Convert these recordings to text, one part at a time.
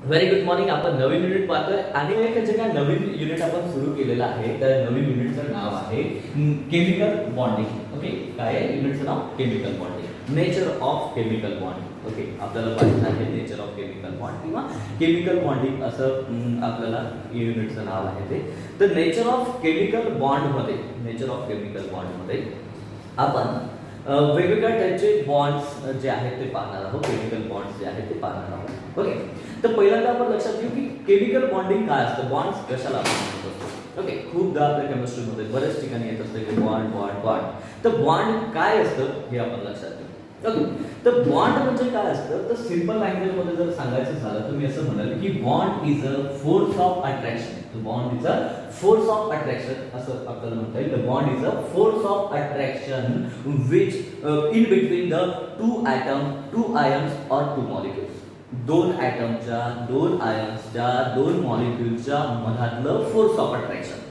Very good morning. आपण नवीन unit पाहतोय आणि जे काय नवीन युनिट आपण सुरू केलेलं आहे त्या नवीन युनिटचं नाव आहे केमिकल बॉन्डिंग. ओके, काय आहे युनिटचं नाव? Chemical bonding. Nature of chemical bond. Okay, आपल्याला पाहिजे आहे नेचर ऑफ केमिकल बॉन्ड किंवा केमिकल बॉन्डिंग असं आपल्याला युनिटचं नाव आहे ते. तर नेचर ऑफ केमिकल बॉन्डमध्ये आपण वेगवेगळ्या टाईपचे बॉन्ड्स जे आहेत ते पाहणार आहोत. केमिकल बॉन्ड्स जे आहेत ते पाहणार आहोत. ओके, तर पहिल्यांदा आपण लक्षात घेऊ की केमिकल बॉन्डिंग काय असतं, बॉन्ड्स कशाला आपण म्हणत असतो. ओके, खूपदा आपल्या केमिस्ट्रीमध्ये बऱ्याच ठिकाणी येत असतं की बॉन्ड बॉन्ड बॉन्ड. तर बॉन्ड काय असतं हे आपण लक्षात घेऊ. ओके, तर बॉन्ड म्हणजे काय असतं, तर सिंपल लँग्वेज मध्ये जर सांगायचं झालं तर मी असं म्हणाल की bond is a force of attraction. Bond is a force of attraction असं आपल्याला म्हणता येईल. The bond is a force of attraction which in between the two ions और टू मॉलिक्युल्स. दोन ॲटमच्या, दोन आयन्सच्या, दोन मॉलिक्युलच्या मधातलं force of attraction.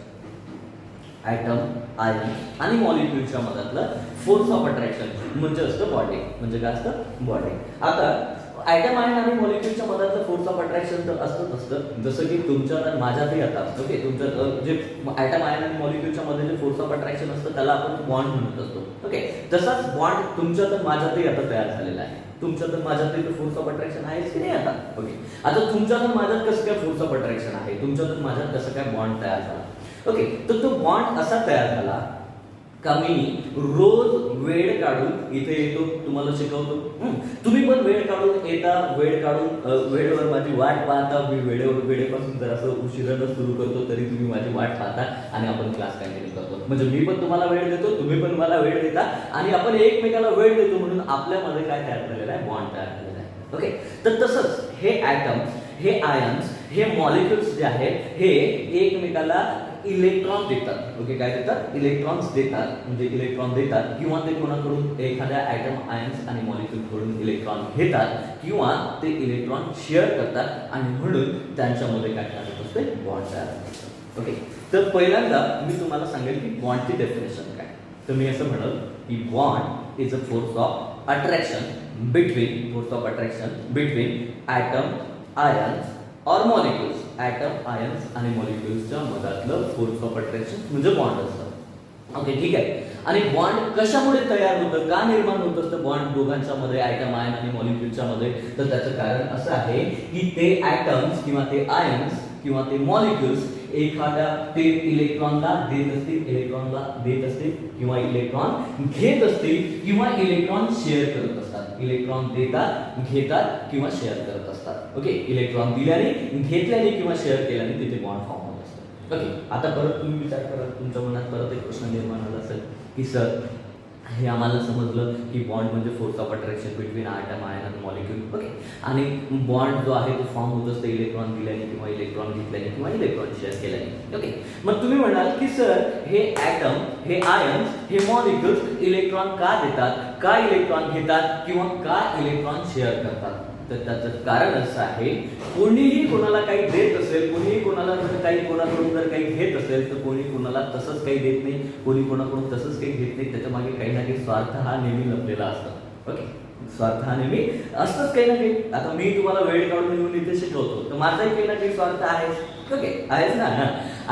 Atom, ion आणि मॉलिक्युलच्या मधातलं फोर्स ऑफ अट्रॅक्शन म्हणजे असतं बॉन्डिंग. म्हणजे काय असतं? बॉन्डिंग. आता ॲटम, आयन आणि मॉलिक्युलच्या मधातलं फोर्स ऑफ अट्रॅक्शन तर असतं जसं की तुमच्यात आणि माझ्यातही आता असतं. ओके, तुमच्यात जे ॲटम, आयन आणि मॉलिक्युलच्या मध्ये जे फोर्स ऑफ अट्रॅक्शन असतं त्याला आपण बॉन्ड म्हणत असतो. ओके, तसाच बॉन्ड तुमच्यात आणि माझ्यातही आता तयार झालेला आहे. तुमच्यात आणि माझ्यातही फोर्स ऑफ अट्रॅक्शन आहे की नाही आता? ओके, आता तुमच्यात आणि माझ्यात कसं काय फोर्स ऑफ अट्रॅक्शन आहे, तुमच्यात आणि माझ्यात कसं काय बॉन्ड तयार झाला? ओके, तर तो बॉन्ड असा तयार झाला का मी रोज वेळ काढून इथे येतो, तुम्हाला शिकवतो. तुम्ही पण वेळ काढून येता, वेळेवर माझी वाट पाहता. मी वेळेपासून जर असं उशिरानं सुरू करतो तरी तुम्ही माझी वाट पाहता आणि आपण क्लास कंटिन्यू करतो. म्हणजे मी पण तुम्हाला वेळ देतो, तुम्ही पण मला वेळ देता आणि आपण एकमेकाला वेळ देतो म्हणून आपल्यामध्ये काय तयार झालेलं आहे? बॉन्ड तयार झालेला आहे. ओके, तर तसंच हे ॲटम्स, हे आयन्स, हे मॉलिक्युल्स जे आहेत हे एकमेकाला इलेक्ट्रॉन देतात. ओके, काय देतात? इलेक्ट्रॉन्स देतात. म्हणजे इलेक्ट्रॉन देतात किंवा ते कोणाकडून, एखाद्या ॲटम, आयन्स आणि मॉलिक्युल कडून इलेक्ट्रॉन घेतात किंवा ते इलेक्ट्रॉन शेअर करतात आणि म्हणून त्यांच्यामध्ये काय तयार होत असते? बॉन्ड तयार होत. ओके, तर पहिल्यांदा मी तुम्हाला सांगेल की बॉन्डची डेफिनेशन काय. तर मी असं म्हणल की bond is a force of attraction between atom, ions और मॉलिक्युल्स. ॲटम, आयन्स आणि मॉलिक्युल्सच्या मधातलं फोर्स ऑफ अट्रॅक्शन म्हणजे बॉन्ड असतं. ओके, ठीक आहे. आणि बॉन्ड कशामुळे तयार होतं, का निर्माण होत असतं बॉन्ड दोघांच्या मध्ये, ॲटम, आयन आणि मॉलिक्युलच्या मध्ये? तर त्याचं कारण असं आहे की ते ॲटम्स किंवा ते आयन्स किंवा ते मॉलिक्युल्स एखाद्या ते इलेक्ट्रॉनला देत असतील किंवा इलेक्ट्रॉन घेत असतील किंवा इलेक्ट्रॉन शेअर करत असतात. इलेक्ट्रॉन देतात, घेतात किंवा शेअर करत असतात. ओके, इलेक्ट्रॉन दिल्याने, घेतल्याने किंवा शेअर केल्याने तिथे बॉन्ड फॉर्म होत असतं. ओके, आता परत तुम्ही विचार करा, तुमच्या मनात परत एक प्रश्न निर्माण झाला असेल की सर हे आम्हाला समजलं की बॉन्ड म्हणजे force of attraction between atom, ion आणि मॉलिक्युल. ओके, आणि बॉन्ड जो आहे तो फॉर्म होत असतो इलेक्ट्रॉन दिल्याने किंवा इलेक्ट्रॉन घेतल्याने किंवा इलेक्ट्रॉन शेअर केल्याने. ओके, मग तुम्ही म्हणाल की सर हे ॲटम, हे आयन्स, हे मॉलिक्युल्स इलेक्ट्रॉन का देतात, का इलेक्ट्रॉन घेतात किंवा का इलेक्ट्रॉन शेअर करतात? तर त्याचं कारण असं आहे, कोणीही कोणाला काही देत असेल, कोणीही कोणाला कोणाकडून जर काही घेत असेल तर कोणी कोणाला तसंच काही देत नाही, कोणी कोणाकडून तसंच काही घेत नाही. त्याच्या मागे काही ना काही स्वार्थ हा नेहमी लपलेला असतो. ओके, स्वार्थ हा नेहमी असतोच काही ना काही. आता मी तुम्हाला वेळ काढून येऊन इथे शिकवतो तर माझाही काही ना काही स्वार्थ आहेच. ओके, आहेच ना.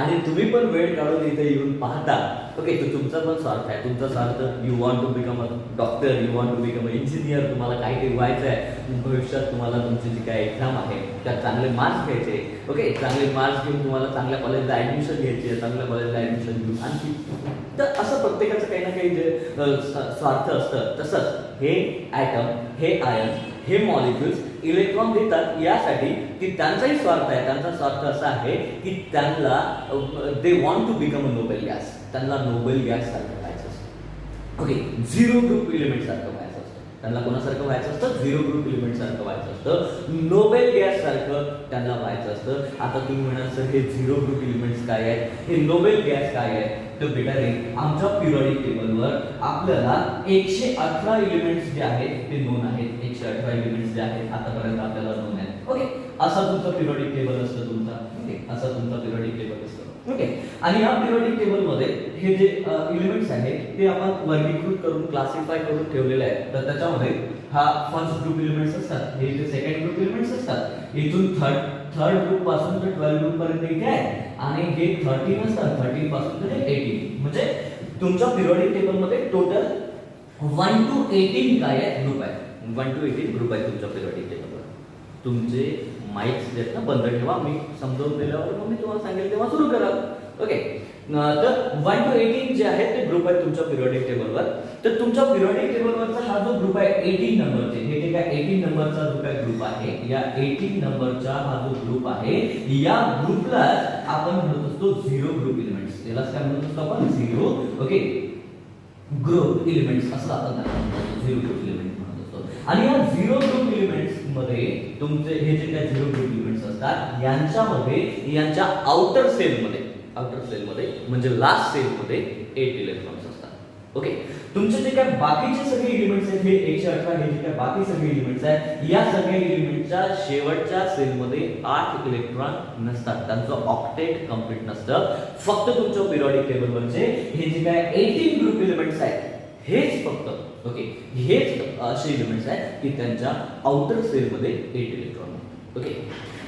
आणि तुम्ही पण वेळ काढून इथे येऊन पाहता. ओके, तर तुमचा पण स्वार्थ आहे. तुमचा स्वार्थ, you want to become a doctor, you want to become a engineer. तुम्हाला काही व्हायचं आहे भविष्यात. तुम्हाला तुमची जी काय एक्झाम आहे त्यात चांगले मार्क्स घ्यायचे. ओके, चांगले मार्क्स घेऊन तुम्हाला चांगल्या कॉलेजला ॲडमिशन घ्यायची आहे. चांगल्या कॉलेजला ॲडमिशन घेऊन आणखी, तर असं प्रत्येकाचं काही ना काही जे स्वार्थ असतं. तसंच हे ॲटम, हे आयन्स, हे मॉलिक्युल्स इलेक्ट्रॉन देतात यासाठी की त्यांचाही स्वार्थ आहे. त्यांचा स्वार्थ असा आहे की त्यांना they want to become a noble gas. त्यांना नोबेल गॅस सारखं व्हायचं असतं. ओके, झिरो ग्रुप एलिमेंट सारखं व्हायचं असतं. त्यांना कोणासारखं व्हायचं असतं? झिरो ग्रुप एलिमेंट सारखं व्हायचं असतं. नोबेल गॅस सारखं त्यांना व्हायचं असतं. आता तुम्ही म्हणाल सर हे झिरो ग्रुप एलिमेंट्स काय आहेत, हे नोबेल गॅस काय आहे? तर बेटा रे, आमच्या पिरियडिक टेबलवर आपल्याला 118 एलिमेंट्स जे आहेत ते नोन आहेत. 118 एलिमेंट्स जे आहेत आतापर्यंत आपल्याला नोन आहेत. ओके, असा तुमचा पिरियडिक टेबल असतं तुमचा. ओके, असा तुमचा पिरियडिक टेबल असतं. ओके. आणि या पिरियोडिक टेबल मध्ये हे जे एलिमेंट्स आहेत ते आपण वर्गीकृत करून क्लासिफाय करून ठेवलेले आहेत. तर त्याच्यामध्ये हा फर्स्ट ग्रुप एलिमेंट्स असतात, हे जे सेकंड ग्रुप एलिमेंट्स असतात, इथून थर्ड ग्रुप पासून ते 12 ग्रुप पर्यंत इथे आहे, आणि हे 13 असतात, 13 पासून ते 18. म्हणजे तुमच्या पिरियोडिक टेबल मध्ये टोटल 1 to 18 काय आहे ग्रुप आहे. 1 to 18 ग्रुप आहे तुमच्या पिरियोडिक टेबलवर. तुमचे माइक्स जे आहेत ना बंद ठेवा, मी समजावून दिल्यावर मग मी तुम्हाला सांगेल तेव्हा सुरू करा. ओके. तर 1 to 18 जे आहे ते ग्रुप आहे तुमच्या पिरियोडिक टेबलवर. तर तुमच्या पिरियोडिक टेबलवरचा हा जो ग्रुप आहे 18 नंबरचे, हे ठीक आहे 18 नंबरचा जो काय ग्रुप आहे, या 18 नंबरचा हा जो ग्रुप आहे, या ग्रुपला आपण म्हणत असतो झिरो ग्रुप एलिमेंट्स. याला काय म्हणत असतो आपण? झिरो. ओके, ग्रुप एलिमेंट्स असं आपण झिरो ग्रुप एलिमेंट म्हणत असतो. आणि या झिरो ग्रुप एलिमेंट्स मध्ये तुमचे हे जे काही झिरो ग्रुप एलिमेंट्स असतात यांच्यामध्ये यांच्या आउटर सेल मध्ये म्हणजे लास्ट सेल मध्ये 8 इलेक्ट्रॉन्स असतात. ओके. तुमचे जे काय बाकीचे सगळे एलिमेंट्स आहेत, हे 118 हे जे काय बाकी सगळे एलिमेंट्स आहेत, या सगळ्या एलिमेंटच्या शेवटच्या सेल मध्ये 8 इलेक्ट्रॉन नसतात. त्यांचं ऑक्टेट कंप्लीट नसतं. फक्त तुमच्या पिरियोडिक टेबलवरचे हे जे काय 18 ग्रुप एलिमेंट्स आहेत हेच फक्त, ओके, हेच असे एलिमेंट्स आहेत की त्यांच्या आउटर सेल मध्ये 8 इलेक्ट्रॉन. ओके.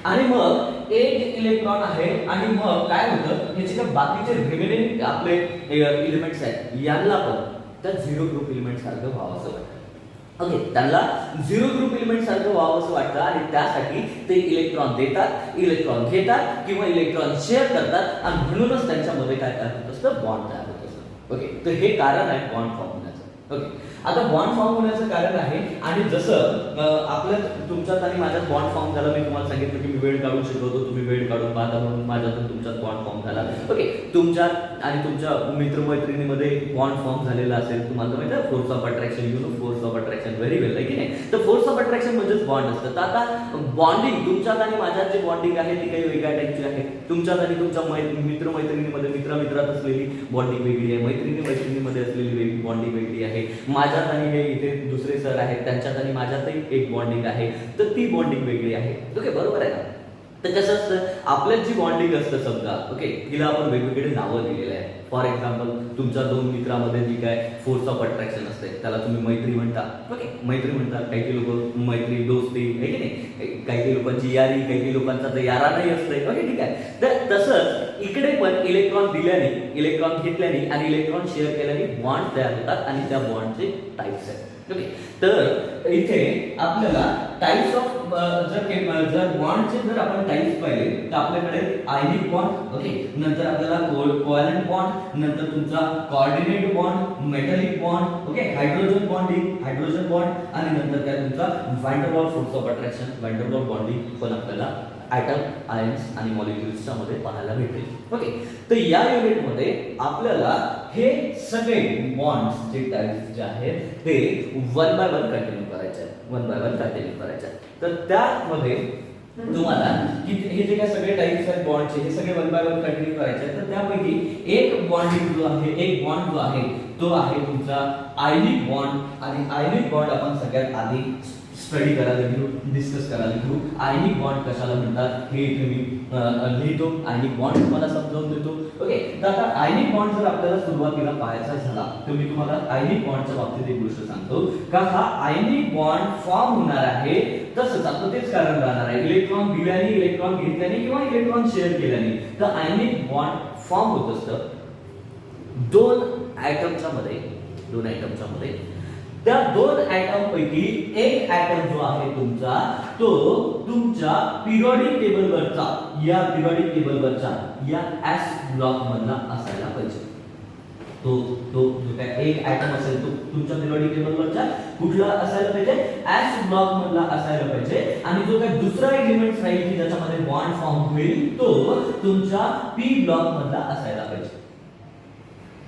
आणि मग 8 इलेक्ट्रॉन आहे, आणि मग काय होतं, हे जे काय बाकीचे रिमेनिंग आपले एलिमेंट्स आहेत यांना पण त्या झिरो ग्रुप एलिमेंट सारखं व्हावं असं वाटतं. ओके. त्यांना झिरो ग्रुप एलिमेंट सारखं व्हावं असं वाटतं, आणि त्यासाठी ते इलेक्ट्रॉन देतात, इलेक्ट्रॉन घेतात किंवा इलेक्ट्रॉन शेअर करतात, आणि म्हणूनच त्यांच्यामध्ये काय तयार होत असतं? बॉन्ड तयार होत असतं. ओके. तर हे कारण आहे बॉन्ड फॉर्म होण्याचं. ओके. आता बॉन्ड फॉर्म होण्याचं कारण आहे, आणि जसं आपल्या तुमच्यात आणि माझ्यात बॉन्ड फॉर्म झाला, मी तुम्हाला सांगितलं की मी वेळ काढून शिकवतो, तुम्ही वेळ काढून पाहता, म्हणून माझ्यातून तुमच्यात बॉन्ड फॉर्म झाला. ओके. तुमच्यात आणि तुमच्या मित्रमैत्रिणीमध्ये बॉन्ड फॉर्म झालेला असेल, तुम्हाला माहिती आहे force of attraction, you know force of attraction very well, आहे की नाही? तर फोर्स ऑफ अट्रॅक्शन म्हणजेच बॉन्ड असतं. तर आता बॉन्डिंग तुमच्यात आणि माझ्यात जी बॉन्डिंग आहे ती काही वेगळ्या टाईपची आहे. तुमच्यात आणि तुमच्या मित्रमैत्रिणीमध्ये मित्रात असलेली बॉन्डिंग वेगळी आहे, मैत्रिणीमध्ये असलेली वेगळी बॉन्डिंग वेगळी आहे, माझ्यात आणि हे इथे दुसरे सर आहेत त्यांच्यात आणि माझ्यातही एक बॉन्डिंग आहे, तर ती बॉन्डिंग वेगळी आहे. ओके, बरोबर आहे ना? तर कसं असतं, आपल्यात जी बॉन्डिंग असतं समजा, ओके, तिला आपण वेगवेगळे नावं दिलेले आहेत. फॉर एक्झाम्पल, तुमच्या दोन मित्रामध्ये जी काय फोर्स ऑफ अट्रॅक्शन असते त्याला तुम्ही मैत्री म्हणता. ओके, मैत्री म्हणतात. काही लोक मैत्री, दोस्ती, आहे की नाही? काही लोकांची यारी, काही लोकांचा तर यारा नाही असते. ओके, ठीक आहे. तर तसंच इकडे पण इलेक्ट्रॉन दिल्याने, इलेक्ट्रॉन घेतल्याने आणि इलेक्ट्रॉन शेअर केल्याने बॉन्ड तयार होतात, आणि त्या बॉन्डचे टाइप्स आहेत. ओके, तर इथे आपल्याला टाइप्स ऑफ जर बॉन्डचे जर आपण टाइप्स पाहिले तर आपल्याकडे आयनिक बॉन्ड, ओके, नंतर आपल्याला कोव्हॅलंट बॉन्ड, नंतर तुमचा coordinate bond, metallic bond, okay, hydrogen bond, आणि नंतर काय तुमचा van der Waals force of attraction, van der Waals bonding पण आपल्याला ॲटम, आयन्स आणि मॉलिक्युल्सच्या मध्ये पाहायला भेटेल. ओके, तर या युनिटमध्ये आपल्याला हे सगळे बॉन्ड्स जे टाइप्स जे आहेत ते वन बाय वन कंटिन्यू करायचे आहेत. तर त्यामध्ये तुम्हाला की हे जे काही सगळे टाइप्स आहेत बॉन्डचे, हे सगळे वन बाय वन कंटिन्यू करायचे आहेत. तर त्यापैकी एक बॉन्ड जो आहे तो आहे तुमचा आयनिक बॉन्ड, आणि आयनिक बॉन्ड आपण सगळ्यात आधी स्टडी करायला घेऊ, डिस्कस करायला घेऊ. आयनिक बॉन्ड कशाला म्हणतात हे इथे मी लिहितो, आयनिक बॉन्ड तुम्हाला समजावून देतो. ओके, तर आता आयनिक बॉन्ड जर आपल्याला सुरुवातीला पाहायचा झाला तर मी तुम्हाला आयनिक बॉन्डच्या बाबतीत एक गोष्ट सांगतो का हा आयनिक बॉन्ड फॉर्म होणार आहे. तसंच आता तेच कारण राहणार आहे, इलेक्ट्रॉन दिल्याने, इलेक्ट्रॉन घेतल्याने किंवा इलेक्ट्रॉन शेअर केल्याने. तर आयनिक बॉन्ड फॉर्म होत असतं दोन ॲटमच्या मध्ये. त्या दोन ॲटम पैकी एक ॲटम जो आहे तुमचा, तो तुमच्या पिरियोडिक टेबलवरचा या एस ब्लॉक मधला असायला पाहिजे. तो जो काय एक ॲटम असेल तो तुमच्या पिरियोडिक टेबलवरचा कुठला असायला पाहिजे? एस ब्लॉक मधला असायला पाहिजे. आणि जो काय दुसरा एलिमेंट राहील की ज्याच्यामध्ये बॉन्ड फॉर्म होईल तो तुमच्या पी ब्लॉक मधला असायला पाहिजे.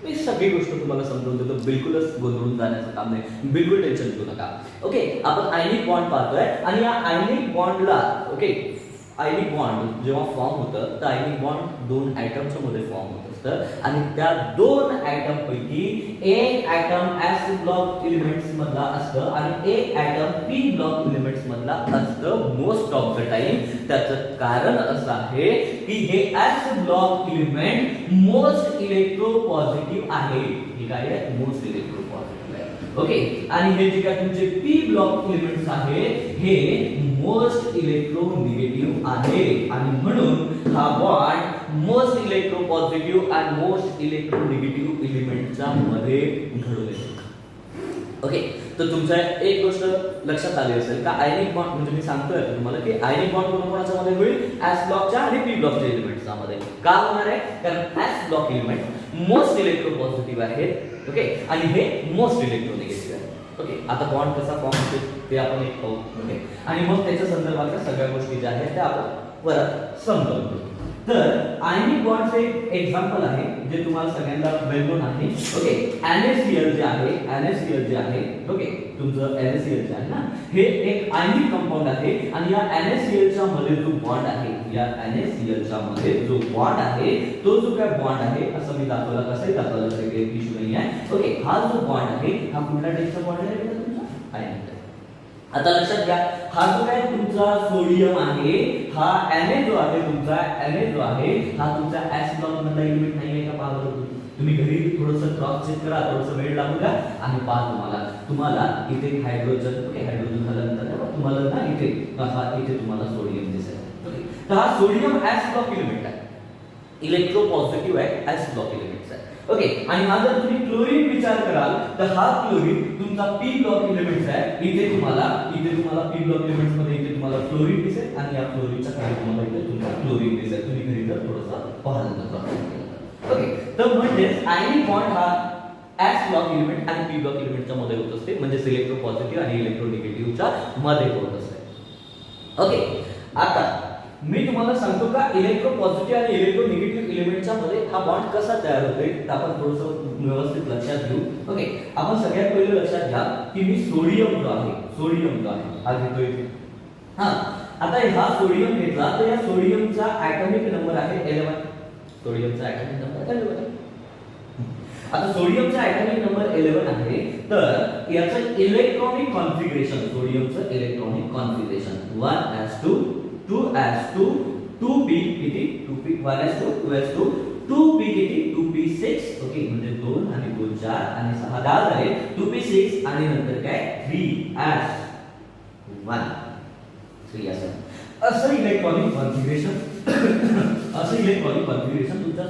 मी सगळी गोष्ट तुम्हाला समजावून देतो, बिलकुलच गोंधळून जाण्याचं काम नाही, बिलकुल टेन्शन घेऊ नका. ओके, आपण आयनिक बॉन्ड पाहतोय, आणि या आयनिक बॉन्डला, ओके, आयनिक बॉन्ड जेव्हा फॉर्म होतं तर आयनिक बॉन्ड दोन ॲटमच्या मध्ये फॉर्म होत असतं आणि त्या दोन ॲटम पैकी एक ॲटम S ब्लॉक एलिमेंट्स मधला असतं आणि एक ॲटम P ब्लॉक एलिमेंट्स मधला असतं मोस्ट ऑफ द टाइम. त्याचं कारण असं आहे की हे S block element most electropositive आहे. ठीक आहे, मोस्ट इलेक्ट्रोपॉझिटिव्ह आहे. ओके, आणि हे जे काय तुमचे P ब्लॉक एलिमेंट्स आहे हे मोस्ट इलेक्ट्रोनिगेटिव्ह आहे आणि म्हणून हा बॉन्ड मोस्ट इलेक्ट्रोपॉझिटिव्ह आणि मोस्ट इलेक्ट्रोनिगेटिव्ह एलिमेंटच्या मध्ये घडून येतो. ओके, तर तुमच्या एक गोष्ट लक्षात आली असेल का आयनिक बॉन्ड म्हणजे मी सांगतोय तुम्हाला की आयनिक बॉन्ड कोणाच्या मध्ये होईल S ब्लॉकच्या आणि P ब्लॉकच्या एलिमेंट्सच्या मध्ये. का होणार आहे? कारण S block element most electropositive आहे. ओके, आणि हे मोस्ट इलेक्ट्रोनिगेटिव्ह आहे. ओके, आता बॉन्ड कसा फॉर्म होतो ते आपण एक पाहू. ओके, आणि मग त्याच्या संदर्भातल्या सगळ्या गोष्टी ज्या आहेत त्या आपण परत समजावून घेऊ. तर आयनिक बॉन्डचे एक एक्झाम्पल आहे जे तुम्हाला सगळ्यांना वेल नोन आहे. ओके, NaCl जे आहे, NaCl जे आहे, ओके, तुमचं NaCl जे आहे ना, हे एक आयनिक कंपाऊंड आहे आणि या NaCl च्या मध्ये जो बॉन्ड आहे, या NaCl च्या मध्ये जो बॉन्ड आहे तो जो काय बॉन्ड आहे असं मी दाखवला, कसंही दाखवलं तरी काही इश्यू नाही आहे. ओके, हा जो बॉन्ड आहे हा कुठल्या टाईपचा बॉन्ड आहे बेटा तुमचा? आयनिक. आता लक्षात घ्या, हा जो काय तुमचा सोडियम आहे, हा Na जो आहे तुमचा, Na जो आहे हा तुमचा S ब्लॉक मधला एलिमेंट नाहीये का? पहा बरं, तुम्ही घरी थोडंसं क्रॉस चेक करा, थोडंसं वेळ लागू द्या आणि पहा तुम्हाला इथे हायड्रोजन, ओके, हायड्रोजन झाल्यानंतर तुम्हाला ना इथे तुम्हाला सोडियम दिसेल. ओके, तर हा सोडियम S ब्लॉक एलिमेंट आहे, इलेक्ट्रोपॉझिटिव्ह आहे, S ब्लॉक एलिमेंट आहे. ओके, आणि हा जर तुम्ही क्लोरीन विचार कराल तर हा क्लोरीन तुमचा P ब्लॉक एलिमेंट आहे. इथे तुम्हाला P ब्लॉक एलिमेंट्स मध्ये इथे तुम्हाला क्लोरीन दिसेल आणि या क्लोरीनच्या खाली तुम्हाला इथे तुमचा क्लोरीन दिसेल. तुम्ही घरी जर थोडंसं पाहिलं. ओके, तर म्हणजे आयनिक बॉन्ड हा S ब्लॉक एलिमेंट आणि P ब्लॉक एलिमेंटच्या मध्ये होत असते, म्हणजे इलेक्ट्रोपॉझिटिव्ह आणि इलेक्ट्रोनिगेटिव्हच्या मध्ये होत असते. ओके, आता मी तुम्हाला सांगतो का इलेक्ट्रोपॉझिटिव्ह आणि इलेक्ट्रोनिगेटिव्ह एलिमेंटच्या मध्ये हा बॉन्ड कसा तयार होतोय ते आपण थोडंसं व्यवस्थित लक्षात घेऊ. ओके, आपण सगळ्यात पहिले लक्षात घ्या की मी सोडियम जो आहे हा घेतोय. हा, आता हा सोडियम घेतला तर या सोडियमचा ॲटॉमिक नंबर आहे 11. सोडियमचा ॲटॉमिक नंबर 11. आता सोडियमचा ॲटॉमिक नंबर 11 आहे, तर याचं इलेक्ट्रॉनिक कॉन्फिगरेशन, सोडियमचं electronic configuration 1s2 2s2 2p किती 2p 1s2 2s2 2p किती 2p6. ओके, म्हणजे 2 आणि 2 4 आणि 6 10 झाले. 2p6 आणि नंतर काय 3s1 3s असं इलेक्ट्रॉनिक कॉन्फिगरेशन तुमच्या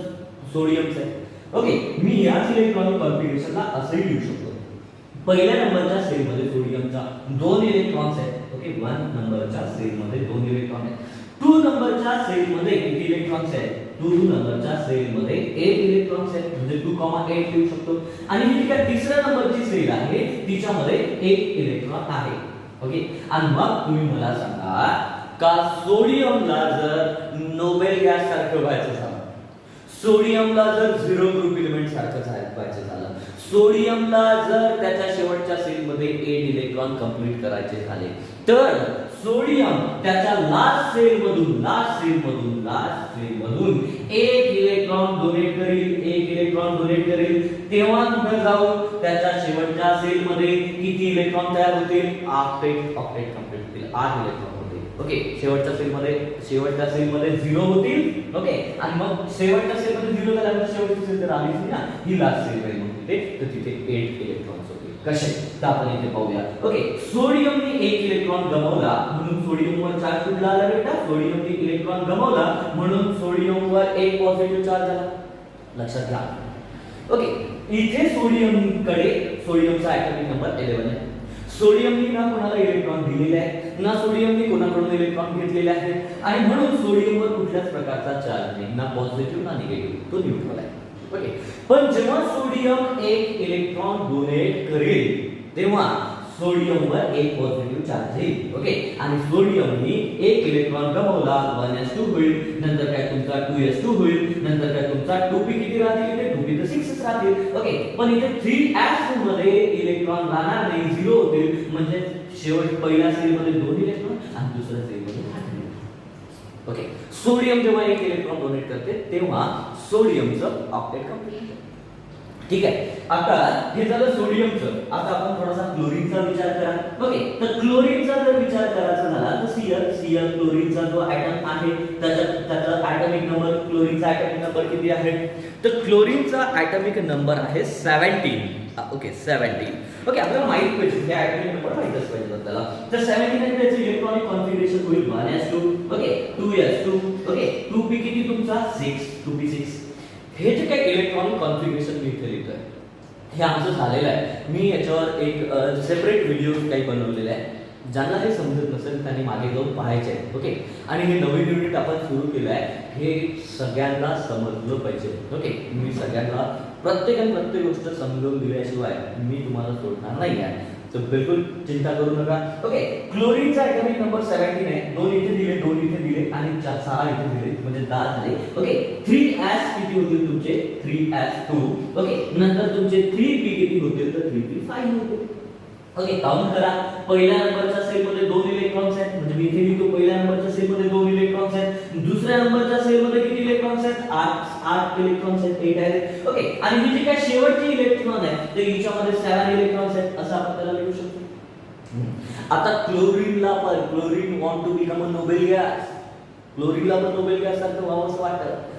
सोडियमचं आहे. ओके, मी याच इलेक्ट्रॉनिक कॉन्फिगरेशनला असंही लिहू शकतो. पहिल्या नंबरच्या सेल मध्ये सोडियमचा 2 इलेक्ट्रॉन्स आहेत. ओके, 1 नंबरच्या सेल मध्ये 2 इलेक्ट्रॉन आहेत. 2 नंबरच्या सेल मध्ये किती इलेक्ट्रॉन्स आहेत? 2 नंबरच्या सेल मध्ये 8 इलेक्ट्रॉन्स आहेत, म्हणजे 2,8 लिहू शकतो. आणि ही जी तिसऱ्या नंबरची सेल आहे तिच्यामध्ये 1 इलेक्ट्रॉन आहे. ओके, आणि मग तुम्ही मला सांगा का सोडियमला जर नोबेल गॅस सारखं व्हायचं झालं, सोडियमला जर 0 ग्रुप एलिमेंट सारखं व्हायचं झालं, सोडियमला जर त्याच्या शेवटच्या सेल मध्ये 8 इलेक्ट्रॉन कंप्लीट करायचे झाले, तर सोडियम त्याच्या लास्ट सेल मधून 1 इलेक्ट्रॉन डोनेट करेल, तेव्हा कुठे जाऊन त्याच्या शेवटच्या सेल मध्ये किती इलेक्ट्रॉन तयार होतील? ऑक्टेट कंप्लीट होतील, 8 इलेक्ट्रॉन. ओके, शेवटच्या सेल मध्ये 0 होतील. ओके, आणि मग शेवटच्या सेल मध्ये 0 झाल्यावर शेवटची सेल तर आलीच ना, ही लास्ट सेल राहील मग तिथे 8 इलेक्ट्रॉन्स होतील. कसे तर आपण इथे पाहूया. ओके, सोडियमने 1 इलेक्ट्रॉन गमावला म्हणून सोडियमवर चार्ज कुठला आला बेटा? सोडियमने इलेक्ट्रॉन गमावला म्हणून सोडियमवर एक पॉझिटिव्ह चार्ज आला. लक्षात घ्या. ओके, इथे सोडियमचा ॲटॉमिक नंबर 11 आहे. सोडियमने ना कोणाला इलेक्ट्रॉन दिलेले आहे, ना सोडियमने कोणाकडून इलेक्ट्रॉन घेतलेले आहे, आणि म्हणून सोडियमवर कुठल्याच प्रकारचा चार्ज नाही, ना पॉझिटिव्ह ना निगेटिव्ह, तो न्यूट्रल आहे. ओके, पण जेव्हा सोडियम 1 इलेक्ट्रॉन डोनेट करेल तेव्हा सोडियमवर एक पॉझिटिव्ह चार्ज येईल. ओके, आणि सोडियमने 1 इलेक्ट्रॉन गमावला, 1s2 होईल, नंतर काय तुमचा 2s2 होईल, नंतर काय तुमचा 2p किती राहतील? इथे 2p तर 6च राहतील. ओके, पण इथे 3s2 मध्ये इलेक्ट्रॉन राहणार नाही, 0 होतील, म्हणजे शेवट पहिल्या सेल मध्ये 2 इलेक्ट्रॉन आणि दुसऱ्या सेल मध्ये 8 इलेक्ट्रॉन. ओके, सोडियम जेव्हा एक इलेक्ट्रॉन डोनेट करते तेव्हा सोडियमचं ऑक्टेट कंप्लीट होतं. ठीक आहे. आता हे झालं सोडियमचं. आता आपण थोडासा क्लोरीनचा विचार करा. ओके, तर क्लोरीनचा जर विचार करायचा झाला तर Cl क्लोरीनचा जो ॲटम आहे त्याचा ॲटॉमिक नंबर, क्लोरीनचा ॲटॉमिक नंबर किती आहे? तर क्लोरीनचा ॲटॉमिक नंबर आहे 17. ओके, 17. ओके, आपल्याला माहित पाहिजे हे ॲटॉमिक नंबर माहितच पाहिजे आपल्याला. तर 17 आहे त्याचे इलेक्ट्रॉनिक कॉन्फिगरेशन होईल 1s2. Okay, 2s2. Okay, 2p किती तुमचा 6, 2p6. हे जे काही इलेक्ट्रॉनिक कॉन्फिगरेशन मी इथे लिहितोय हे आमचं झालेलं आहे. मी याच्यावर एक सेपरेट व्हिडिओ काही बनवलेले आहे. ज्यांना हे समजत नसेल त्यांनी मागे जाऊन पाहायचे आहे. ओके, आणि हे नवीन युनिट आपण सुरू केलं आहे हे सगळ्यांना समजलं पाहिजे. ओके, मी सगळ्यांना प्रत्येक गोष्ट समजून दिल्याशिवाय मी तुम्हाला सोडणार नाही आहे. तर बिलकुल चिंता करू नका. ओके, क्लोरीनचा ॲटॉमिक नंबर 17 आहे. 2 इथे दिले, 2 इथे दिले आणि 6 इथे दिले म्हणजे 10 झाले. ओके, 3s किती होतील तुमचे? 3s2. ओके, नंतर तुमचे 3p किती होतील? तर 3p5 होतील. ओके, काउंट करा. पहिल्या नंबरच्या सेल मध्ये 2 इलेक्ट्रॉन्स आहेत म्हणजे मी इथे लिहितो पहिल्या नंबरच्या सेल मध्ये 2 इलेक्ट्रॉन्स आहेत. दुसऱ्या नंबरच्या सेल मध्ये किती इलेक्ट्रॉन्स आहेत? 8 इलेक्ट्रॉन्स आहेत, 8 आहेत. ओके, आणि ही जी काय शेवटची इलेक्ट्रॉन आहे ते हिच्यामध्ये 7 इलेक्ट्रॉन्स आहेत असं आपण त्याला लिहू शकतो. आता chlorine want to become a noble gas. क्लोरीनला पण नोबेल गॅस सारखं व्हावं असं वाटतं.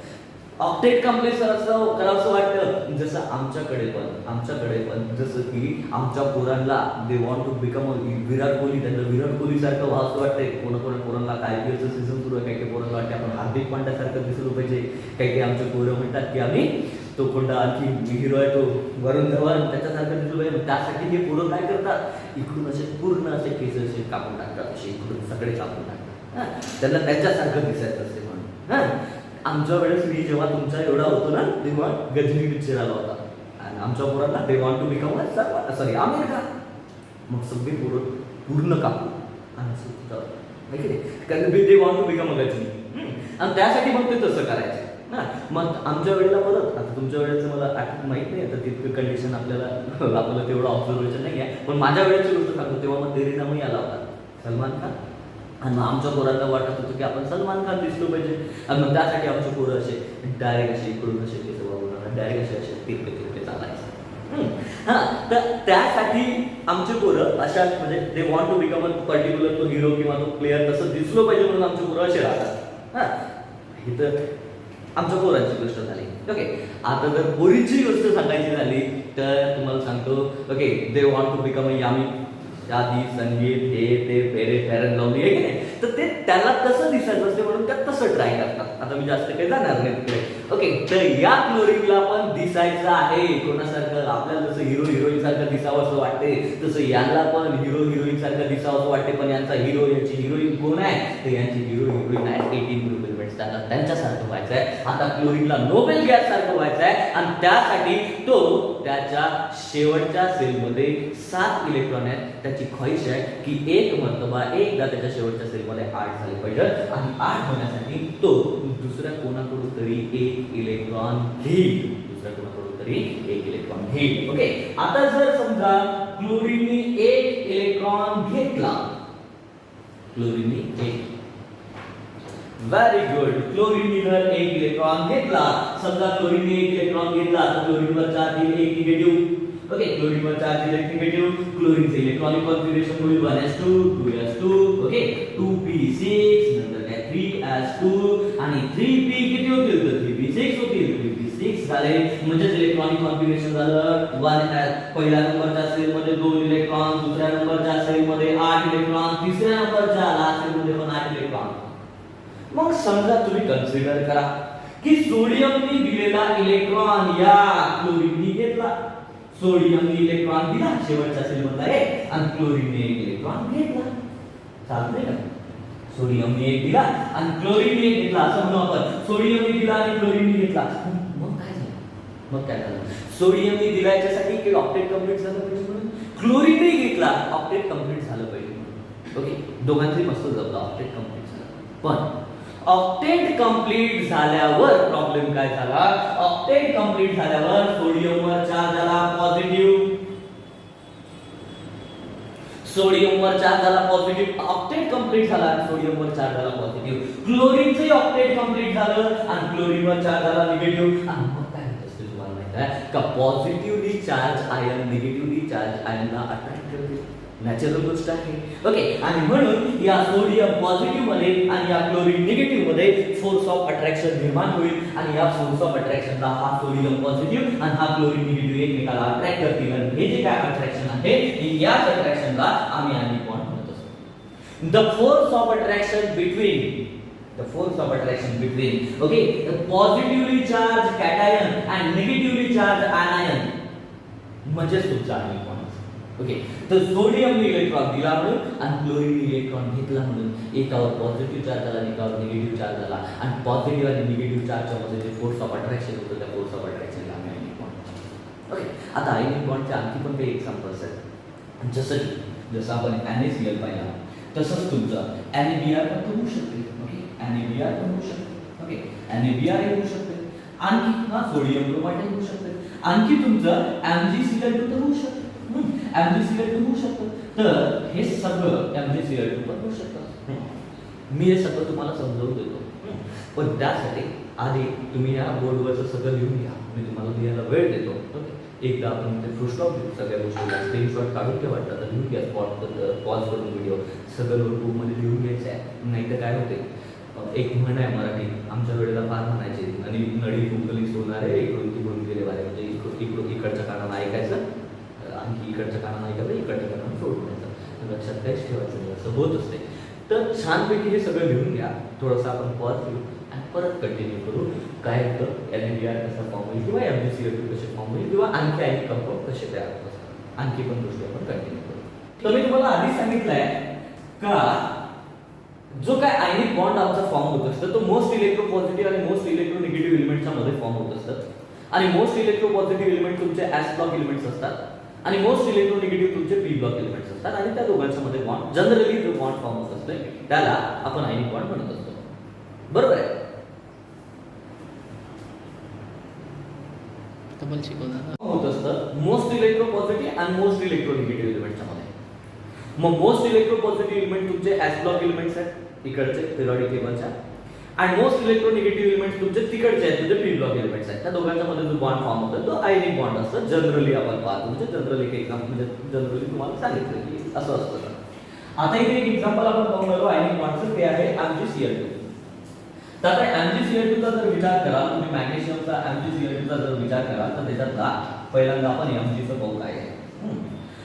ऑक्टेट कम्प्लेक्स असं करावंसं वाटतं. जसं आमच्याकडे पण जसं की आमच्या पोरांना they want to become Virat Kohli, त्यांना विराट कोहली सारखं व्हावंसं वाटतंय. कोणा पोरांना IPLचं सीझन सुरू आहे, काही पोरांना वाटते आपण हार्दिक पांड्यासारखं दिसलो पाहिजे. काही आमचे पोरं म्हणतात की आम्ही तो कोणता आणखी हिरो आहे तो वरुण धवन त्याच्यासारखं दिसलो पाहिजे. त्यासाठी हे पोरं काय करतात? इकडून असे पूर्ण असे केस असे कापून टाकतात, असे इकडून सगळे कापून टाकतात. त्यांना त्यांच्यासारखं दिसायचं असते म्हणून. आमच्या वेळेस मी जेव्हा तुमचा एवढा होतो ना तेव्हा गजनी पिक्चर आला होता आणि आमच्या पोरांना they want to become America. मग सगळी पोरं पूर्ण कापू आणि कारण they want to become a Ghajini आणि त्यासाठी मग ते तसं करायचं ना. मग आमच्या वेळेला परत आता तुमच्या वेळेचं मला माहित नाही आता तितकं कंडिशन आपल्याला तेवढं ऑब्झर्वेशन नाही आहे. पण माझ्या वेळेची गोष्ट सांगतो तेव्हा मग तेरी नामही आला होता सलमान खान आणि मग आमच्या पोरांना वाटत होतं की आपण सलमान खान दिसलो पाहिजे आणि मग त्यासाठी आमचे पोरं असे डायरेक्ट असे इकडून असे केस वागवणार, डायरेक्ट असे तिरके चालायचे. तर त्यासाठी आमचे पोरं अशा म्हणजे they want to become a particular तो हिरो किंवा तो प्लेअर तसं दिसलो पाहिजे म्हणून आमचे पोरं असे राहतात. ही तर आमच्या पोरांची गोष्ट झाली. ओके, आता जर पोरीची गोष्ट सांगायची झाली तर तुम्हाला सांगतो. Okay, they want to become a यामी, शादी, संगीत, हे ते फेअर लावली आहे की नाही. तर ते त्याला तसं दिसायचं असते म्हणून त्या तसं ट्राय करतात. आता मी जास्त काही जाणार नाही तिकडे. ओके, तर या क्लोरीनला पण दिसायचं आहे कोणासारखं? आपल्याला जसं हिरोईन सारखं दिसावं असं वाटते तसं यांना पण हिरोईन सारखं दिसावं असं वाटते. पण यांचा यांची हिरोईन कोण आहे? तर यांची हिरोईन आहे 18 रुपये. त्यांना त्यांच्यासारखं व्हायचं आहे. आता क्लोरीनला नोबेल गॅस सारखं व्हायचं आहे आणि त्यासाठी तो त्याच्या शेवटच्या सेलमध्ये 7 इलेक्ट्रॉन आहेत. त्याची ख्वाहिश आहे की एक मर्तबा एकदा त्याच्या शेवटच्या सेलमध्ये 8 झाले पाहिजे आणि 8 होण्यासाठी तो दुसऱ्या कोणाकडून तरी 1 इलेक्ट्रॉन घेईल. ओके, आता जर समजा क्लोरीनने 1 इलेक्ट्रॉन घेतला, व्हेरी गुड, क्लोरीनने जर 1 इलेक्ट्रॉन घेतला, समजा क्लोरीनने 1 इलेक्ट्रॉन घेतला तर क्लोरीनवर चार्ज येईल 1 निगेटिव्ह. ओके, क्लोरीनवर चार्ज येईल 1 निगेटिव्ह. क्लोरीनचे इलेक्ट्रॉनिक कॉन्फिगरेशन होईल 1s2, 2s2. ओके, 2p6 नंतर काय 3s2 आणि 3p किती होतील? तर 3p6 होतील. 3p6 झाले म्हणजे इलेक्ट्रॉनिक कॉन्फिगरेशन झालं 1s. पहिल्या नंबरच्या सेल मध्ये 2 इलेक्ट्रॉन, दुसऱ्या नंबरच्या सेल मध्ये 8 इलेक्ट्रॉन, तिसऱ्या नंबरच्या लास्ट सेल मध्ये पण 8 इलेक्ट्रॉन. मग समजा तुम्ही कन्सिडर करा की सोडियमने दिलेला इलेक्ट्रॉन या क्लोरीनने घेतला. सोडियमने इलेक्ट्रॉन दिला शेवटच्या सेल मध्ये आणि क्लोरीनने 1 इलेक्ट्रॉन घेतला. चालतंय का? सोडियमने 1 दिला आणि क्लोरीनने 1 घेतला असं म्हणू आपण. सोडियमने दिला आणि क्लोरीनने घेतला. मग काय झालं? सोडियमने दिला याच्यासाठी की ऑक्टेट कंप्लीट झालं पाहिजे म्हणून. क्लोरीनने घेतला, ऑक्टेट कंप्लीट झालं पाहिजे म्हणून. ओके, दोघांचंही मस्त जमलं, ऑक्टेट कंप्लीट झालं. पण ऑक्टेट कंप्लीट झाल्यावर प्रॉब्लेम काय झाला? ऑक्टेट कंप्लीट झाल्यावर सोडियमवर चार्ज झाला पॉझिटिव्ह. सोडियमवर चार्ज झाला पॉझिटिव्ह. ऑक्टेट कंप्लीट झाला आणि सोडियमवर चार्ज झाला पॉझिटिव्ह. क्लोरीनचं ऑक्टेट कंप्लीट झालं आणि क्लोरीनवर चार्ज झाला निगेटिव्ह आणि मग काय होत असते तुम्हाला माहिती आहे का positively charge ion negatively charge आयनला अट्रॅक्ट करते नॅचरल गोष्ट आहे ओके आणि म्हणून या सोडियम पॉझिटिव्ह मध्ये आणि या क्लोरीन निगेटिव्ह मध्ये फोर्स ऑफ अट्रॅक्शन निर्माण होईल आणि या फोर्स ऑफ अट्रॅक्शनला हा सोडियम पॉझिटिव्ह आणि हा क्लोरीन निगेटिव्ह एकमेकाला अट्रॅक्ट करतील आणि हे जे काय अट्रॅक्शन आहे याच अट्रॅक्शनला आम्ही आयनिक बॉन्ड म्हणत असतो the force of attraction between okay the positively charged cation and negatively charged anion म्हणजेच तुमचा आयनिक बॉन्ड ओके तर सोडियम इलेक्ट्रॉन दिला म्हणून आणि क्लोरीन इलेक्ट्रॉन घेतला म्हणून एकावर पॉझिटिव्ह चार्ज झाला एकावर निगेटिव्ह चार्ज झाला आणि पॉझिटिव्ह आणि निगेटिव्ह चार्जच्या मध्ये जे फोर्स ऑफ अट्रॅक्शन होतं त्या फोर्स ऑफ अट्रॅक्शनला आम्ही आयनिक बॉन्ड ओके आता आयनिक बॉन्डचे आणखी पण काही एक्झाम्पल्स आहेत जसं आपण NaCl पाहिला तसंच तुमचं NaBr पण होऊ शकते ओके NaBr पण होऊ शकते ओके NaBr हे होऊ शकते आणखी हा सोडियम ब्रोमाइड होऊ शकते आणखी तुमचं MgCl2 तर होऊ शकते MgCl2 होऊ शकतं तर हे सगळं MgCl2 पण होऊ शकतं मी हे सगळं तुम्हाला समजावून देतो पण त्यासाठी आधी तुम्ही या बोर्डवरचं सगळं लिहून घ्या मी तुम्हाला लिहायला वेळ देतो ओके एकदा आपण ते फुल स्टॉप घेऊ सगळ्या गोष्टीला स्क्रीनशॉट काढून ठेवा तर लिहून घ्या पॉज करून व्हिडिओ सगळं नोटबुकमध्ये लिहून घ्यायचं आहे नाही तर काय होते एक म्हण आहे मराठी आमच्या वेळेला फार म्हणायचे आणि नडी कुंकली सोनारे इकडून तिकडून गेले वारे म्हणजे इकडच्या कानाला ऐकायचं आणखी इकडच्या कानाला ऐकायचं इकडच्या कानाला सोडून द्यायचं लक्षात काहीच ठेवायचं नाही असं होत असते तर छानपैकी हे सगळं लिहून घ्या थोडंसं आपण पॉज घेऊ आणि परत कंटिन्यू करू काय होतं NaBr कसा फॉर्म होईल किंवा MgCl2 कसे फॉर्म होईल किंवा आणखी आयनिक कंपाऊंड कसे तयार होत असतात आणखी पण गोष्टी आपण कंटिन्यू करू तर मी तुम्हाला आधी सांगितलंय का जो काय आयनिक बॉन्ड आमचा फॉर्म होत असतं तो मोस्ट इलेक्ट्रोपॉझिटिव्ह आणि मोस्ट इलेक्ट्रोनिगेटिव्ह एलिमेंटच्या मध्ये फॉर्म होत असतात आणि मोस्ट इलेक्ट्रोपॉझिटिव्ह एलिमेंट तुमचे S ब्लॉक एलिमेंट्स असतात आणि मोस्ट इलेक्ट्रोनिगेटिव्ह तुमचे P ब्लॉक एलिमेंट्स असतात आणि त्या दोघांच्या मध्ये बॉन्ड जनरली जो बॉन्ड फॉर्म होत असतो त्याला आपण आयनिक बॉन्ड म्हणत असतो बरोबर आहे होत असतं मोस्ट इलेक्ट्रोपॉझिटिव्ह आणि मोस्ट इलेक्ट्रोनिगेटिव्ह एलिमेंटच्या मध्ये मग मोस्ट इलेक्ट्रोपॉझिटिव्ह एलिमेंट तुमचे S ब्लॉक एलिमेंट्स आहेत इकडचे पिरियडिक टेबलच्या आणि मोस्ट इलेक्ट्रोनिगेटिव्ह एलिमेंट्स तुमचे तिकडचे आहेत म्हणजे P ब्लॉक एलिमेंट्स आहेत त्या दोघांच्या मध्ये जो बॉन्ड फॉर्म होतो तो आयनिक बॉन्ड असतो जनरली आपण पाहतो म्हणजे जनरली एक एक्झाम्पल म्हणजे जनरली तुम्हाला सांगितलं की असं असतं आता इथे एक एक्झाम्पल आपण पाहून आलो आयनिक बॉन्डचं ते आहे MgCl2 तर आता MgCl2 चा जर विचार कराल तुम्ही मॅग्नेशियमचा MgCl2 चा जर विचार कराल तर त्याच्यातला पहिल्यांदा आपण Mg चं पाहू काय आहे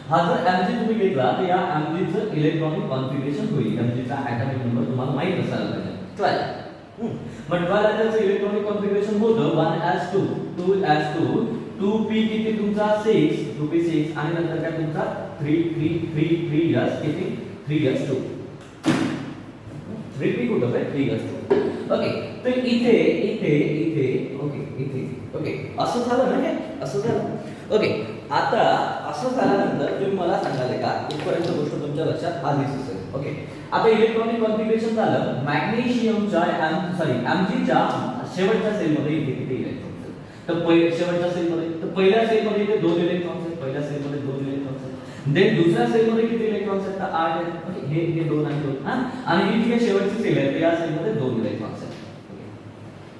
हा जर Mg तुम्ही घेतला तर या Mg चं इलेक्ट्रॉनिक कॉन्फिगरेशन होईल Mg चा ऍटॉमिक नंबर तुम्हाला माहित असायला पाहिजे 12 मग 12 चं इलेक्ट्रॉनिक कॉन्फिगरेशन होतं 1s2 2s2 2p किती तुमचा 6 2p 6 आणि नंतर काय तुमचा 3s किती 3s2 3p कुठं आहे 3s2 ओके तर इथे ओके असं झालं ना हे असं झालं ओके आता असं झाल्यानंतर तुम्ही मला सांगाल का इथपर्यंत गोष्ट तुमच्या लक्षात आलीच असेल ओके आता इलेक्ट्रॉनिक कॉन्फिगरेशन झालं मॅग्नेशियमच्या Mgच्या शेवटच्या सेलमध्ये इथे किती इलेक्ट्रॉन्स आहेत तर शेवटच्या सेलमध्ये तर पहिल्या सेलमध्ये इथे 2 इलेक्ट्रॉन्स आहेत पहिल्या सेलमध्ये 2 इलेक्ट्रॉन्स आहेत देन दुसऱ्या सेलमध्ये किती इलेक्ट्रॉन्स आहेत तर 8 आहेत ओके हे 2 आणि 2 हां आणि ही जी शेवटची सेल आहे तर या सेलमध्ये 2 इलेक्ट्रॉन्स आहेत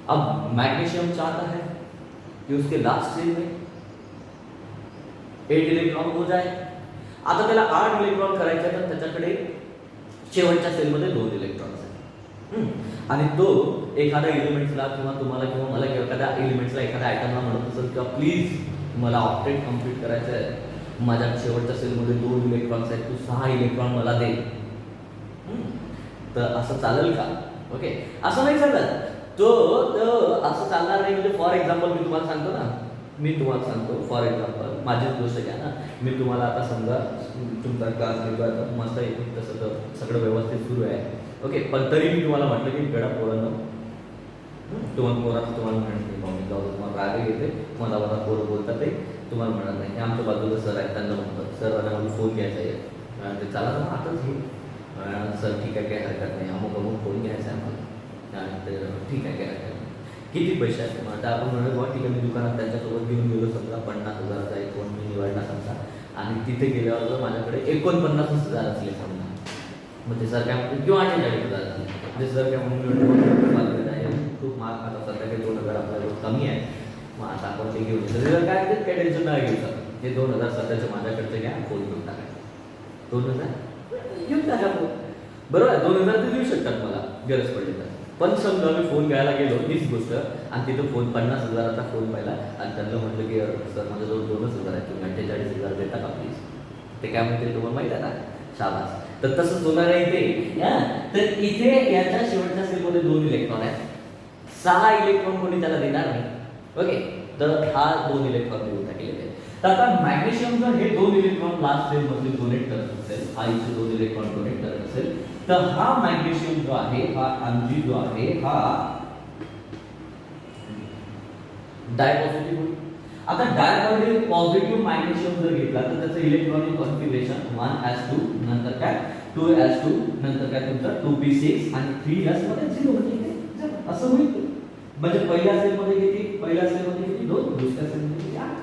अब मैग्नीशियम चाहता है कि उसके लास्ट सेल में 8 इलेक्ट्रॉन हो जाए आता त्याला 8 इलेक्ट्रॉन करायचे तर त्याच्याकडे शेवटच्या सेल मध्ये 2 इलेक्ट्रॉन्स आहेत आणि तो एखाद्या एलिमेंट्सला किंवा तुम्हाला किंवा मला किंवा एखाद्या एलिमेंट्सला एखाद्या आयटमला म्हणत असेल किंवा प्लीज मला ऑक्टेट कंप्लीट करायचं आहे माझ्या शेवटच्या सेल मध्ये 2 इलेक्ट्रॉन्स आहेत तू 6 इलेक्ट्रॉन मला दे तर असं चालेल का ओके असं नाही चालत तो असं चालणार नाही म्हणजे फॉर एक्झाम्पल मी तुम्हाला सांगतो ना मी तुम्हाला सांगतो फॉर एक्झाम्पल माझीच गोष्ट घ्या ना मी तुम्हाला आता समजा तुमचा क्लास घेतो आता मस्त येतो तसं सगळं व्यवस्थित सुरू आहे ओके पण तरी मी तुम्हाला म्हटलं की गडा पोरांनो तुम्हाला म्हणत नाही जाऊ तुम्हाला राग येते मला पोरं बोलतात ते तुम्हाला म्हणत नाही हे आमच्या बाजूला सर आहेत त्यांना म्हणतात सर मला फोन घ्यायचा आहे ते चला ना आताच घे सर ठीक आहे काय हरकत नाही अमुक फोन घ्यायचा आहे मला ठीक आहे काय हरकत नाही किती पैसे आहेत मग आता आपण म्हणत बुवा ठीक आहे मी दुकानात त्यांच्यासोबत घेऊन गेलो समजा 50,000चा एक फोन मी निवडला समजा आणि तिथे गेल्यावर जर माझ्याकडे 49,000 असले समजा मग ते सर काय म्हणते किंवा 48,000 असले म्हणजे सर काय म्हणून कमी आहे, मग आता आपण ते घेऊन येतो. रिझल्ट काय काय टेन्शन नाही घ्यायचं. हे 2000 सध्याचे माझ्याकडचे घ्या, फोन घेऊन टाकायचं. 2000 घेऊन टाका फोन, बरोबर आहे. 2000 ते देऊ शकतात मला गरज पडली तर. पण समजा मी फोन घ्यायला गेलो, हीच गोष्ट, आणि तिथं फोन 50,000चा फोन पाहिला आणि त्यांना म्हटलं की सर माझ्याजवळ 2,000 आहे, तुम्ही 48,000 देता का प्लीज. ते काय म्हणते तुम्हाला माहिती आहे ना, शाबास. तर तसंच होणार आहे इथे. तर इथे याच्या शेवटच्या सेलमध्ये 2 इलेक्ट्रॉन आहेत, 6 इलेक्ट्रॉन कोणी त्याला देणार नाही. ओके, तर हा 2 इलेक्ट्रॉन देऊन टाकलेले आहेत. तर आता मॅग्नेशियम जर हे 2 इलेक्ट्रॉन लास्ट सेल मध्ये डोनेट करत असेल, हा इथे 2 इलेक्ट्रॉन डोनेट करत असेल, तर हा मॅग्नेशियम जो आहे, हा Mg जो आहे, हा डायपॉझिटिव्ह होईल. आता डायपॉझिटिव्ह मॅग्नेशियम जर घेतला तर त्याचं इलेक्ट्रॉनिक कॉन्फिगरेशन 1s2, नंतर काय 2s2, नंतर काय तुमचा 2p6 आणि 3s मध्ये 0 म्हणजे असं होईल. म्हणजे पहिल्या सेल मध्ये किती, पहिल्या सेल मध्ये किती 2, दुसऱ्या सेल मध्ये किती 8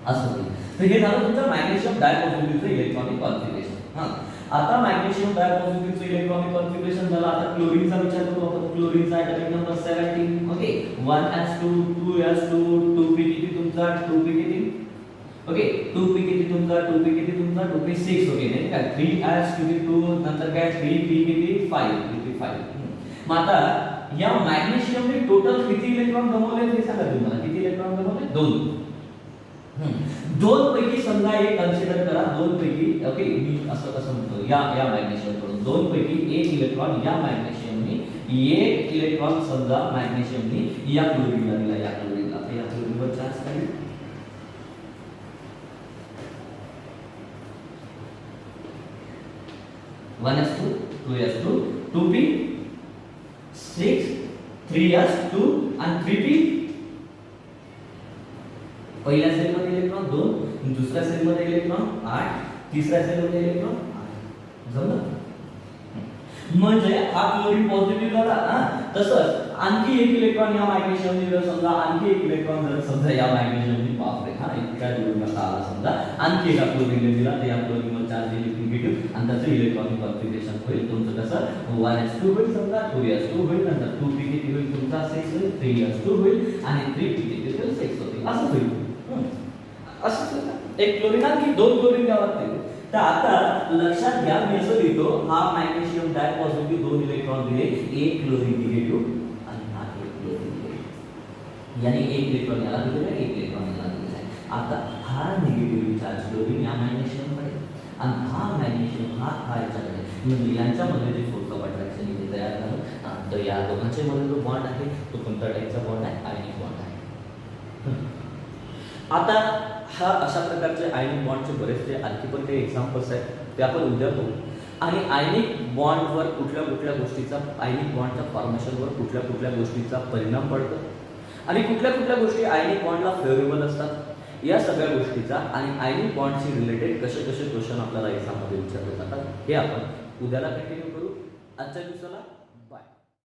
असं होईल. तर हे झालं तुमचं मॅग्नेशियम डायपॉझिटिव्हचं इलेक्ट्रॉनिक कॉन्फिगरेशन. आता मॅग्नेशियम डायपॉझिटिव्हचं इलेक्ट्रॉनिक कॉन्फिगरेशन झालं. आता क्लोरीनचा विचार करू आपण. क्लोरीनचा atomic number 17. Okay, 1s2, 2s2, 2p किती तुमचा, 2p किती, ओके 2p किती तुमचा, 2p किती तुमचा, 2p6. ओके, नाही का 3s किती 2, नंतर काय 3p किती 5, किती 5. मग आता या मॅग्नेशियमने टोटल किती इलेक्ट्रॉन गमावले ते सांगा तुम्हाला. किती इलेक्ट्रॉन गमावले, 2. 2 पैकी समजा एक कन्सिडर करा, 2 पैकी, ओके मी असं कसं म्हणतो, या मॅग्नेशियम कडून 2 पैकी एक इलेक्ट्रॉन या मॅग्नेशियमने, एक इलेक्ट्रॉन समजा मॅग्नेशियमने या क्लोरीनला दिला, या क्लोरीनला. तर या क्लोरीनवर चार्ज काय, 1s2, 2s2, 2p6, 3s2 आणि 3p. पहिल्या सेल मध्ये इलेक्ट्रॉन 2, दुसऱ्या सेल मध्ये इलेक्ट्रॉन 8, तिसऱ्या सेल मध्ये इलेक्ट्रॉन 8. जमलं. म्हणजे हा क्लोरीन पॉझिटिव्ह झाला. तसंच आणखी एक इलेक्ट्रॉन या मॅग्नेशियमने जर समजा, आणखी एक इलेक्ट्रॉन जर समजा या मॅग्नेशियमने, बापरे हा इतका क्लोरीन कसा आला समजा, आणखी एका क्लोरीनने दिला, तर या क्लोरीनवर चार्ज निगेटिव्ह आणि त्याचं इलेक्ट्रॉनिक कॉन्फिगरेशन होईल तुमचं कसं, 1s2 होईल समजा, 2s2 होईल, नंतर 2p किती होईल तुमचा 6 होईल, 3s2 होईल आणि 3p किती होईल 6 होईल. असं होईल. असं एक क्लोरीन आणखी 2 क्लोरीन गावात नाही. तर आता लक्षात घ्या, मी असं लिहितो, हा मॅग्नेशियम डायपॉझिटिव्ह 2 इलेक्ट्रॉन दिले, एक क्लोरीन निगेटिव्ह आणि हा एक क्लोरीन निगेटिव्ह, यानी एक इलेक्ट्रॉन याला दिलेला आहे, एक इलेक्ट्रॉन याला दिलेला आहे. आता हा निगेटिव्ह चार्ज क्लोरीन या मॅग्नेशियम कडे आणि हा मॅग्नेशियम हा याच्याकडे, म्हणजे यांच्यामध्ये जे फोर्स ऑफ अट्रॅक्शन इथे तयार झालं. तर या दोघांच्या मध्ये जो बॉन्ड आहे तो कोणत्या टाईपचा बॉन्ड आहे, आयनिक बॉन्ड आहे. आता हा अशा प्रकारचे आयनिक बॉन्डचे बरेचसे आणखी पण काही एक्झाम्पल्स आहेत, ते आपण उद्या बघू. आणि आयनिक बॉन्डवर कुठल्या कुठल्या गोष्टीचा, आयनिक बॉन्डच्या फॉर्मेशनवर कुठल्या कुठल्या गोष्टीचा परिणाम पडतो आणि कुठल्या कुठल्या गोष्टी आयनिक बॉन्डला फेवरेबल असतात, या सगळ्या गोष्टीचा आणि आयनिक बॉन्डशी रिलेटेड कसे कसे क्वेश्चन आपल्याला एक्झाममध्ये विचारले जातात हे आपण उद्याला कंटिन्यू करू. आजच्या दिवसाला